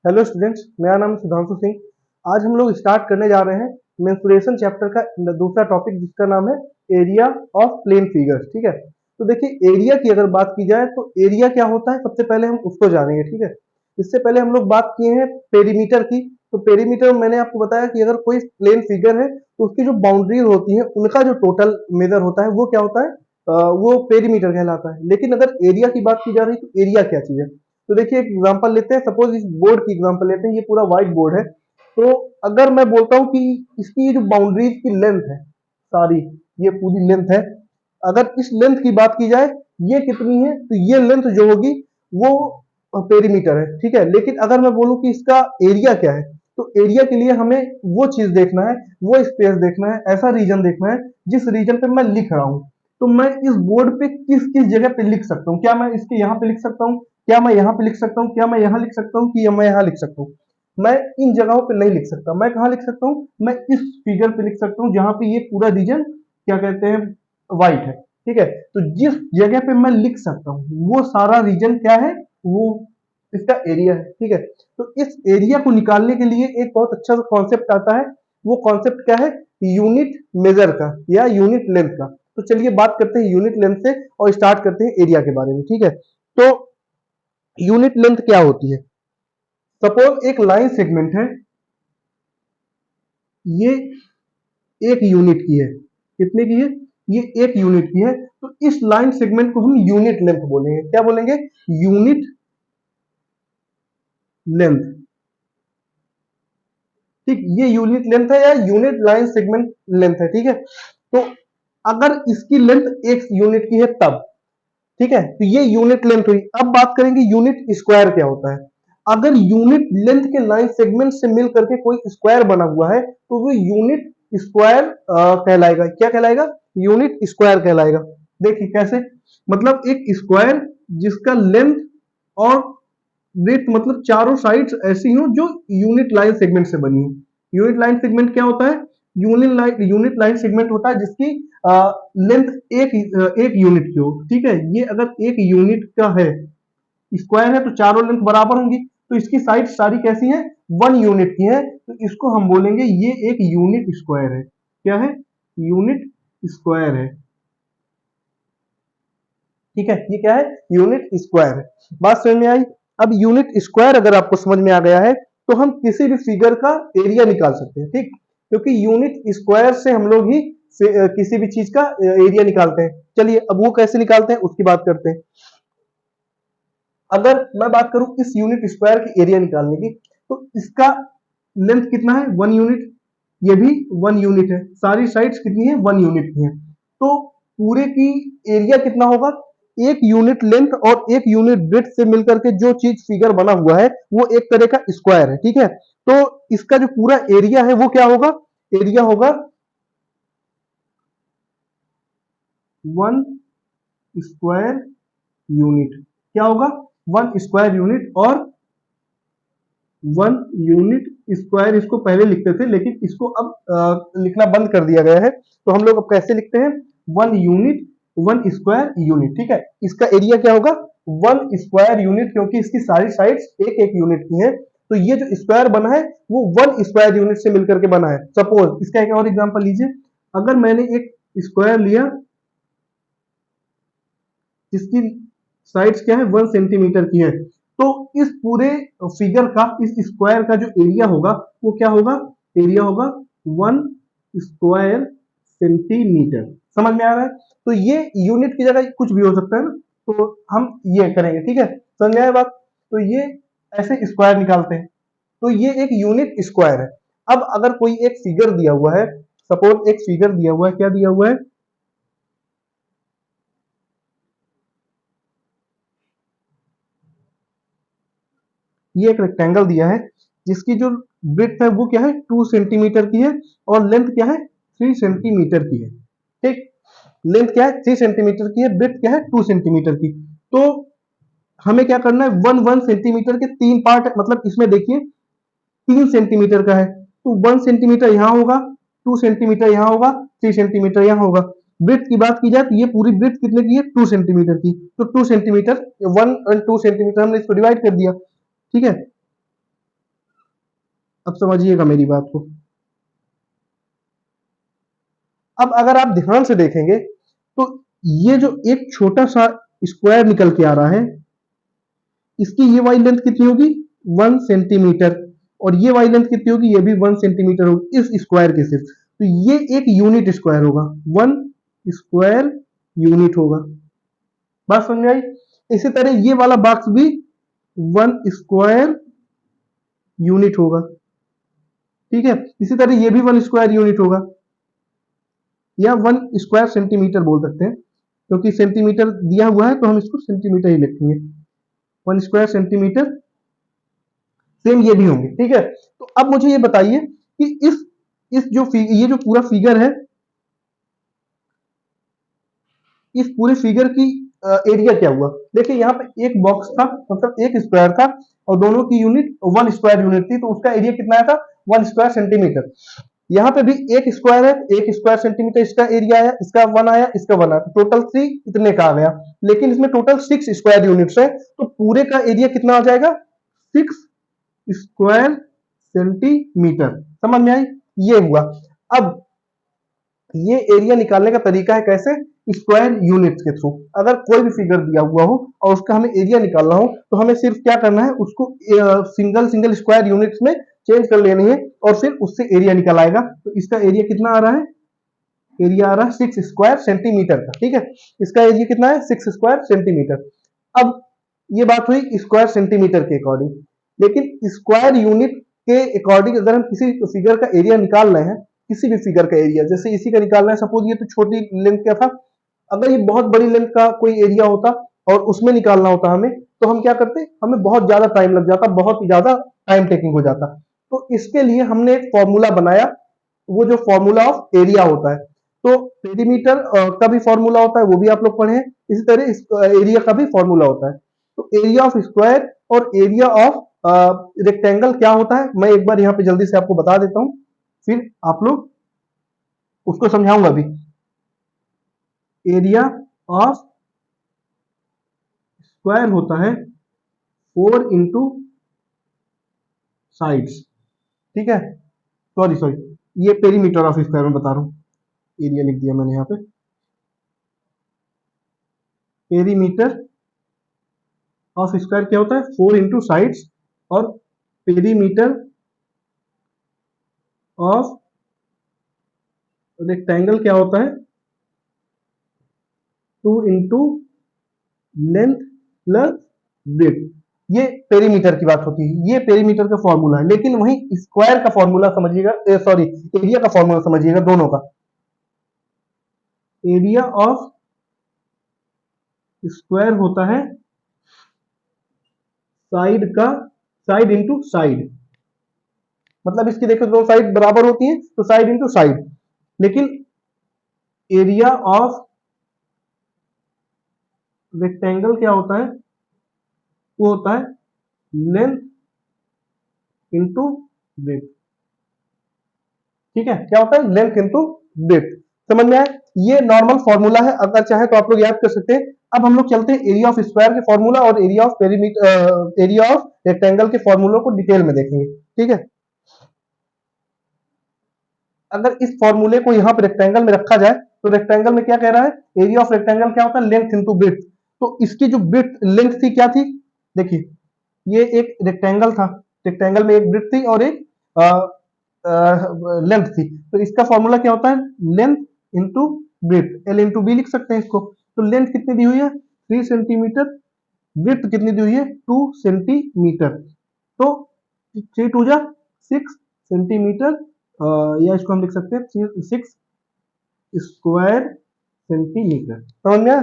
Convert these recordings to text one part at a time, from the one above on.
Hello students, मेरा नाम सुधांशु सिंह। आज हम लोग स्टार्ट करने जा रहे हैं मेंसुरेशन चैप्टर का दूसरा टॉपिक, जिसका नाम है एरिया ऑफ प्लेन फिगर्स। ठीक है, तो देखिए एरिया की अगर बात की जाए तो एरिया क्या होता है, सबसे पहले हम उसको जानेंगे। ठीक है, इससे पहले हम लोग बात किए हैं पेरीमीटर की। तो पेरीमीटर मैंने आपको बताया कि अगर कोई प्लेन फिगर है तो उसकी जो बाउंड्रीज होती है उनका जो टोटल मेजर होता है वो क्या होता है, वो पेरीमीटर कहलाता है। लेकिन अगर एरिया की बात की जा रही है तो एरिया क्या चीज है, तो देखिए एक एग्जांपल लेते हैं। सपोज इस बोर्ड की एग्जांपल लेते हैं, ये पूरा व्हाइट बोर्ड है। तो अगर मैं बोलता हूँ कि इसकी ये जो बाउंड्रीज की लेंथ है सारी, ये पूरी लेंथ है, अगर इस लेंथ की बात की जाए ये कितनी है, तो ये लेंथ जो होगी वो पेरीमीटर है। ठीक है, लेकिन अगर मैं बोलूं कि इसका एरिया क्या है, तो एरिया के लिए हमें वो चीज देखना है, वो स्पेस देखना है, ऐसा रीजन देखना है जिस रीजन पे मैं लिख रहा हूं। तो मैं इस बोर्ड पे किस किस जगह पे लिख सकता हूँ, क्या मैं इसके यहाँ पे लिख सकता हूँ, क्या मैं यहाँ पे लिख सकता हूँ, क्या मैं यहाँ लिख सकता हूँ, कि मैं यहाँ लिख सकता हूँ। मैं इन जगहों पे नहीं लिख सकता। मैं कहाँ लिख सकता हूँ, मैं इस फिगर पे लिख सकता हूँ जहां पे ये पूरा रीजन क्या कहते हैं, व्हाइट है। ठीक है, तो जिस जगह पे मैं लिख सकता हूँ वो सारा रीजन क्या है, वो इसका एरिया है। ठीक है, तो इस एरिया को निकालने के लिए एक बहुत अच्छा सा कॉन्सेप्ट आता है। वो कॉन्सेप्ट क्या है, यूनिट मेजर का या यूनिट लेंथ का। तो चलिए बात करते हैं यूनिट लेंथ से और स्टार्ट करते हैं एरिया के बारे में। ठीक है, तो यूनिट लेंथ क्या होती है। सपोज एक लाइन सेगमेंट है, ये एक यूनिट की है। कितने की है, ये एक यूनिट की है। तो इस लाइन सेगमेंट को हम यूनिट लेंथ बोलेंगे। क्या बोलेंगे, यूनिट लेंथ। ठीक, ये यूनिट लेंथ है या यूनिट लाइन सेगमेंट लेंथ है। ठीक है, तो अगर इसकी लेंथ एक यूनिट की है तब, ठीक है, तो ये यूनिट लेंथ हुई। अब बात करेंगे यूनिट स्क्वायर क्या होता है। अगर यूनिट लेंथ के लाइन सेगमेंट से मिल करके कोई स्क्वायर बना हुआ है तो वो यूनिट स्क्वायर कहलाएगा। क्या कहलाएगा, यूनिट स्क्वायर कहलाएगा। देखिए कैसे, मतलब एक स्क्वायर जिसका लेंथ और ब्रेथ मतलब चारों साइड्स ऐसी हो जो यूनिट लाइन सेगमेंट से बनी हो। यूनिट लाइन सेगमेंट क्या होता है, यूनिट लाइन सेगमेंट होता है जिसकी लेंथ एक यूनिट की हो। ठीक है, ये अगर एक यूनिट का है, स्क्वायर है, तो चारों लेंथ बराबर होंगी। तो इसकी साइड सारी कैसी है, वन यूनिट की है। तो इसको हम बोलेंगे ये एक यूनिट स्क्वायर है। क्या है, यूनिट स्क्वायर है। ठीक है, ये क्या है, यूनिट स्क्वायर है। बात समझ में आई। अब यूनिट स्क्वायर अगर आपको समझ में आ गया है तो हम किसी भी फिगर का एरिया निकाल सकते हैं। ठीक, क्योंकि यूनिट स्क्वायर से हम लोग ही किसी भी चीज का एरिया निकालते हैं। चलिए अब वो कैसे निकालते हैं उसकी बात करते हैं। अगर मैं बात करूं इस यूनिट स्क्वायर की एरिया निकालने की, तो इसका लेंथ कितना है, वन यूनिट। ये भी वन यूनिट है। सारी साइड्स कितनी है, वन यूनिट की है। तो पूरे की एरिया कितना होगा, एक यूनिट लेंथ और एक यूनिट ब्रेड्थ से मिलकर के जो चीज फिगर बना हुआ है वो एक तरह का स्क्वायर है। ठीक है, तो इसका जो पूरा एरिया है वो क्या होगा, एरिया होगा वन स्क्वायर यूनिट। क्या होगा, वन स्क्वायर यूनिट। और वन यूनिट स्क्वायर इसको पहले लिखते थे लेकिन इसको अब लिखना बंद कर दिया गया है। तो हम लोग अब कैसे लिखते हैं, one unit, one square unit. ठीक है, इसका एरिया क्या होगा, वन स्क्वायर यूनिट, क्योंकि इसकी सारी साइड्स एक एक यूनिट की है। तो ये जो स्क्वायर बना है वो वन स्क्वायर यूनिट से मिलकर के बना है। सपोज इसका एक और एग्जांपल लीजिए। अगर मैंने एक स्क्वायर लिया जिसकी साइड्स क्या है, वन सेंटीमीटर की है, तो इस पूरे फिगर का, इस स्क्वायर का जो एरिया होगा वो क्या होगा, एरिया होगा वन स्क्वायर सेंटीमीटर। समझ में आ रहा है। तो ये यूनिट की जगह कुछ भी हो सकता है ना, तो हम ये करेंगे। ठीक है, समझ में आया बात। तो ये ऐसे स्क्वायर निकालते हैं। तो ये एक यूनिट स्क्वायर है। अब अगर कोई एक फिगर दिया हुआ है, सपोज एक फिगर दिया हुआ है, क्या दिया हुआ है, ये एक रेक्टेंगल दिया है जिसकी जो ब्रेड्थ है वो क्या है, 2 सेंटीमीटर की है, और लेंथ क्या है, 3 सेंटीमीटर की है। ठीक, लेंथ क्या है, 3 सेंटीमीटर की है, ब्रेड्थ क्या है, 2 सेंटीमीटर की। तो हमें क्या करना है, वन वन सेंटीमीटर के तीन पार्ट, मतलब इसमें देखिए 3 सेंटीमीटर का है तो 1 सेंटीमीटर यहाँ होगा, 2 सेंटीमीटर यहाँ होगा, 3 सेंटीमीटर यहाँ होगा। ब्रेथ की बात की जाए तो ये पूरी ब्रेथ कितने की है, 2 सेंटीमीटर की। तो 2 सेंटीमीटर, 1 और 2 सेंटीमीटर हमने इसको डिवाइड कर दिया। ठीक है, अब समझिएगा मेरी बात को। अब अगर आप ध्यान से देखेंगे तो ये जो एक छोटा सा स्क्वायर निकल के आ रहा है, इसकी ये वाली लेंथ कितनी होगी 1 सेंटीमीटर, और ये वाली लेंथ कितनी होगी, ये भी 1 सेंटीमीटर होगी इस स्क्वायर के सिर्फ। तो ये एक यूनिट स्क्वायर होगा, 1 स्क्वायर यूनिट होगा। बात समझ में आई? इसी तरह ये वाला बॉक्स भी 1 स्क्वायर यूनिट होगा, ठीक है। इसी तरह ये भी 1 स्क्वायर यूनिट होगा, या 1 स्क्वायर सेंटीमीटर बोल सकते हैं, क्योंकि सेंटीमीटर दिया हुआ है तो हम इसको सेंटीमीटर ही लिखेंगे। 1 स्क्वायर सेंटीमीटर सेम ये भी होंगे, ठीक है। तो अब मुझे ये बताइए कि इस ये जो पूरा फिगर है, इस पूरे फिगर की एरिया क्या हुआ। देखिए यहाँ पे एक बॉक्स था, मतलब एक स्क्वायर था, और दोनों की यूनिट 1 स्क्वायर यूनिट थी, तो उसका एरिया कितना आया था 1 स्क्वायर सेंटीमीटर। यहाँ पे भी एक स्क्वायर है, 1 स्क्वायर सेंटीमीटर इसका एरिया आया, इसका 1 आया, इसका 1 आया, तो टोटल 3 इतने का आ गया। लेकिन इसमें टोटल 6 स्क्वायर यूनिट्स है, तो पूरे का एरिया कितना आ जाएगा 6 स्क्वायर सेंटीमीटर। समझ में आई? ये हुआ। अब ये एरिया निकालने का तरीका है कैसे, स्क्वायर यूनिट्स के थ्रू। अगर कोई भी फिगर दिया हुआ हो और उसका हमें एरिया निकालना हो, तो हमें सिर्फ क्या करना है, उसको सिंगल सिंगल स्क्वायर यूनिट्स में चेंज कर लेनी है, और फिर उससे एरिया निकल आएगा। तो इसका एरिया कितना आ रहा है, एरिया आ रहा है 6 स्क्वायर सेंटीमीटर का, ठीक है। इसका एरिया कितना है 6 स्क्वायर सेंटीमीटर। अब ये बात हुई स्क्वायर सेंटीमीटर के अकॉर्डिंग, लेकिन स्क्वायर यूनिट के अकॉर्डिंग अगर हम किसी फिगर का एरिया निकाल रहे हैं, किसी भी फिगर का एरिया, जैसे इसी का निकालना है, सपोज ये तो छोटी लेंथ का था, अगर ये बहुत बड़ी लेंथ का कोई एरिया होता और उसमें निकालना होता हमें, तो हम क्या करते, हमें बहुत ज्यादा टाइम लग जाता, बहुत ही ज्यादा टाइम टेकिंग हो जाता। तो इसके लिए हमने एक फॉर्मूला बनाया, वो जो फॉर्मूला ऑफ एरिया होता है। तो पेरीमीटर का भी फॉर्मूला होता है, वो भी आप लोग पढ़े हैं। इसी तरह इस एरिया का भी फॉर्मूला होता है। तो एरिया ऑफ स्क्वायर और एरिया ऑफ रेक्टेंगल क्या होता है, मैं एक बार यहाँ पे जल्दी से आपको बता देता हूँ, फिर आप लोग उसको समझाऊंगा भी। एरिया ऑफ स्क्वायर होता है 4 इंटू साइड्स, ठीक है। सॉरी सॉरी, ये पेरीमीटर ऑफ स्क्वायर में बता रहा हूँ, एरिया लिख दिया मैंने यहाँ पे। पेरीमीटर ऑफ स्क्वायर क्या होता है 4 इंटू साइड्स, और पेरीमीटर ऑफ रेक्टेंगल क्या होता है 2 इंटू लेंथ प्लस ब्रेथ। ये पेरीमीटर की बात होती है, ये पेरीमीटर का फॉर्मूला है। लेकिन वही स्क्वायर का फॉर्मूला समझिएगा, सॉरी एरिया का फॉर्मूला समझिएगा दोनों का। एरिया ऑफ स्क्वायर होता है साइड का, साइड इंटू साइड, मतलब इसकी देखो दो साइड बराबर होती है तो साइड इंटू साइड। लेकिन एरिया ऑफ रेक्टेंगल क्या होता है, वो होता है लेंथ इंटू ब्रेथ, ठीक है। क्या होता है लेंथ इंटू ब्रेथ। समझ में आया? ये नॉर्मल फॉर्मूला है, अगर चाहे तो आप लोग याद कर सकते हैं। अब हम लोग चलते हैं एरिया ऑफ स्क्वायर के फॉर्मूला और area of perimeter, area of rectangle के फॉर्मूलों को डिटेल में देखेंगे, ठीक है। अगर इस फॉर्मूले को यहाँ पे रेक्टेंगल में रखा जाए, तो रेक्टेंगल में क्या कह रहा है, एरिया ऑफ रेक्टेंगल क्या होता है लेंथ इंटू ब्रेथ। तो इसकी जो ब्रेथ लेंथ थी क्या थी, देखिए ये एक रेक्टेंगल था, रेक्टेंगल में एक ब्रेथ थी और एक लेंथ थी। तो इसका फॉर्मूला क्या होता है length into breadth, L into B लिख सकते हैं इसको। तो लेंथ कितनी दी हुई है 3 सेंटीमीटर, ब्रेथ कितनी दी हुई है 2 सेंटीमीटर। तो 3 टू जा 6 सेंटीमीटर, या इसको हम लिख सकते हैं 6 स्क्वायर सेंटीमीटर। समझ में आया?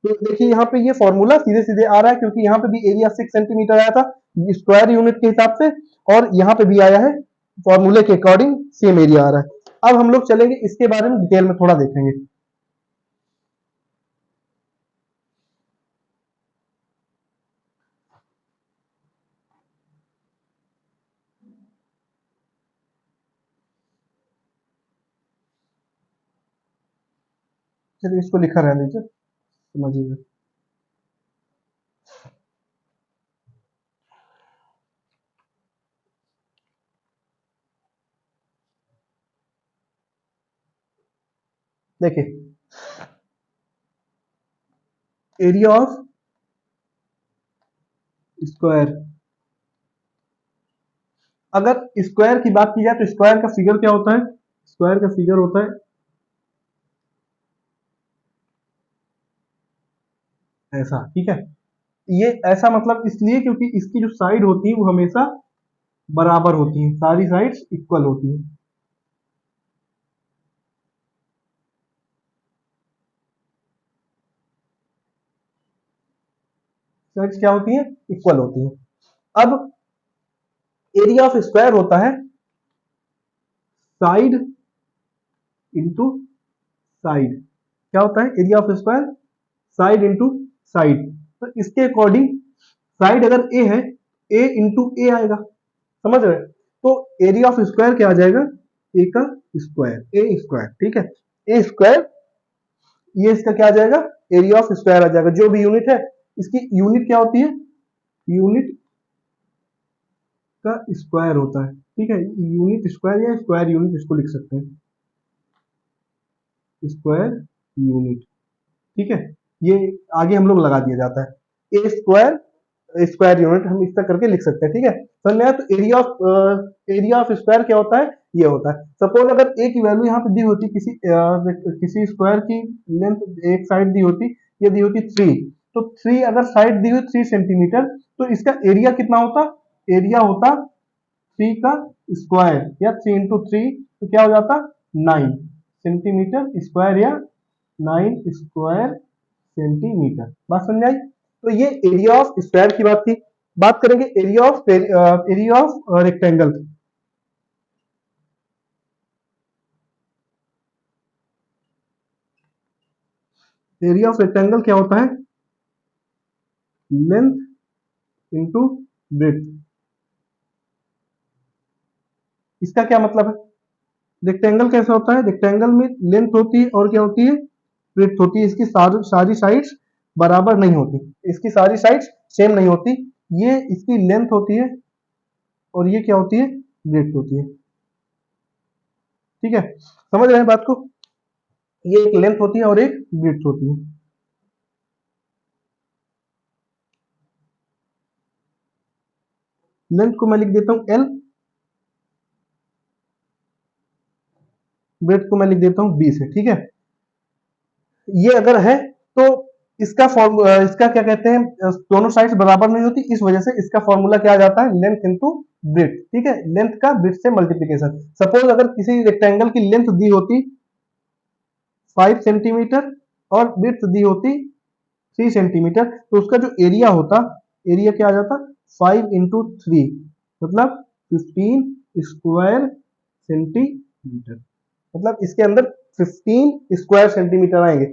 तो देखिए यहाँ पे ये फॉर्मूला सीधे सीधे आ रहा है, क्योंकि यहाँ पे भी एरिया 6 सेंटीमीटर आया था स्क्वायर यूनिट के हिसाब से, और यहाँ पे भी आया है फॉर्मूले के अकॉर्डिंग सेम एरिया आ रहा है। अब हम लोग चलेंगे इसके बारे में डिटेल में थोड़ा देखेंगे। चलिए इसको लिखा रहने दीजिए, समझिए। देखिए एरिया ऑफ स्क्वायर, अगर स्क्वायर की बात की जाए तो स्क्वायर का फिगर क्या होता है, स्क्वायर का फिगर होता है ऐसा, ठीक है। ये ऐसा मतलब इसलिए क्योंकि इसकी जो साइड होती है वो हमेशा बराबर होती है, सारी साइड्स इक्वल होती है। साइड्स क्या होती है, इक्वल होती है। अब एरिया ऑफ स्क्वायर होता है साइड इंटू साइड। क्या होता है area of square, side into side. तो इसके अकॉर्डिंग साइड अगर ए है, ए इंटू ए आएगा, समझ रहे। तो एरिया ऑफ स्क्वायर क्या आ जाएगा, ए का स्क्वायर, ए स्क्वायर, ठीक है। ए स्क्वायर, ये इसका क्या आ जाएगा, एरिया ऑफ स्क्वायर आ जाएगा। जो भी यूनिट है इसकी यूनिट क्या होती है, यूनिट का स्क्वायर होता है, ठीक है। यूनिट स्क्वायर या स्क्वायर यूनिट इसको लिख सकते हैं, स्क्वायर यूनिट, ठीक है। ये आगे हम लोग लगा दिया जाता है, ए स्क्वायर स्क्वायर यूनिट हम इस तरह करके लिख सकते हैं, ठीक है। समझ में आया। तो एरिया ऑफ स्क्वायर क्या होता है, ये होता है। सपोज अगर ए की वैल्यू यहाँ पे दी होती, किसी स्क्वायर की लेंथ एक साइड दी होती, ये दी होती 3, तो 3 अगर साइड दी हुई 3 सेंटीमीटर, तो इसका एरिया कितना होता, एरिया होता 3 का स्क्वायर या 3 इंटू 3, तो क्या हो जाता 9 सेंटीमीटर स्क्वायर या 9 स्क्वायर सेंटीमीटर। बात समझ आई। तो ये एरिया ऑफ स्क्वायर की बात थी। बात करेंगे area of rectangle. Area of rectangle क्या होता है, लेंथ इंटू ब्रेड्थ। इसका क्या मतलब है, रेक्टेंगल कैसे होता है, रेक्टेंगल में लेंथ होती है और क्या होती है, ब्रेड्थ होती है। इसकी सारी साइड्स बराबर नहीं होती, इसकी सारी साइड्स सेम नहीं होती। ये इसकी लेंथ होती है और ये क्या होती है, ब्रेड्थ होती है, ठीक है। समझ रहे हैं बात को। ये एक लेंथ होती है और एक ब्रेड्थ होती है। लेंथ को मैं लिख देता हूं एल, ब्रेड्थ को मैं लिख देता हूं 20 है, ठीक है। ये अगर है तो इसका क्या कहते हैं, दोनों साइड्स बराबर नहीं होती, इस वजह से इसका फॉर्मूला क्या आ जाता है, लेंथ इंटू ब्रेड्थ, ठीक है। लेंथ का ब्रेड्थ से मल्टीप्लीकेशन। सपोज अगर किसी रेक्टेंगल की लेंथ दी होती 5 सेंटीमीटर और ब्रेड्थ दी होती 3 सेंटीमीटर, तो उसका जो एरिया होता, एरिया क्या आ जाता 5 इंटू 3, मतलब 15 स्क्वायर सेंटीमीटर। मतलब इसके अंदर 15 स्क्वायर सेंटीमीटर आएंगे,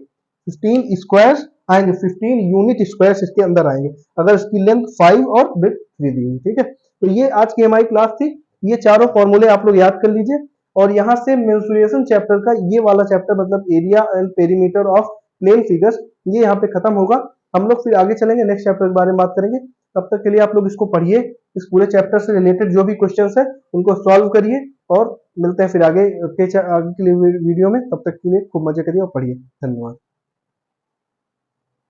15 स्क्वायर आएंगे, 15 यूनिट स्क्वायर इसके अंदर आएंगे अगर इसकी लेंथ 5 और ब्रेड्थ 3 दी हुई, ठीक है। तो ये आज की हमारी क्लास थी। ये चारों फॉर्मूले आप लोग याद कर लीजिए। और यहाँ से मेंसुरेशन चैप्टर का ये वाला चैप्टर, मतलब area and perimeter of plane figures, ये यहाँ पे खत्म होगा। हम लोग फिर आगे चलेंगे, नेक्स्ट चैप्टर के बारे में बात करेंगे। तब तक के लिए आप लोग इसको पढ़िए, इस पूरे चैप्टर से रिलेटेड जो भी क्वेश्चंस है उनको सॉल्व करिए, और मिलते हैं फिर आगे के लिए वीडियो में। तब तक के लिए खूब मजे करिए और पढ़िए। धन्यवाद।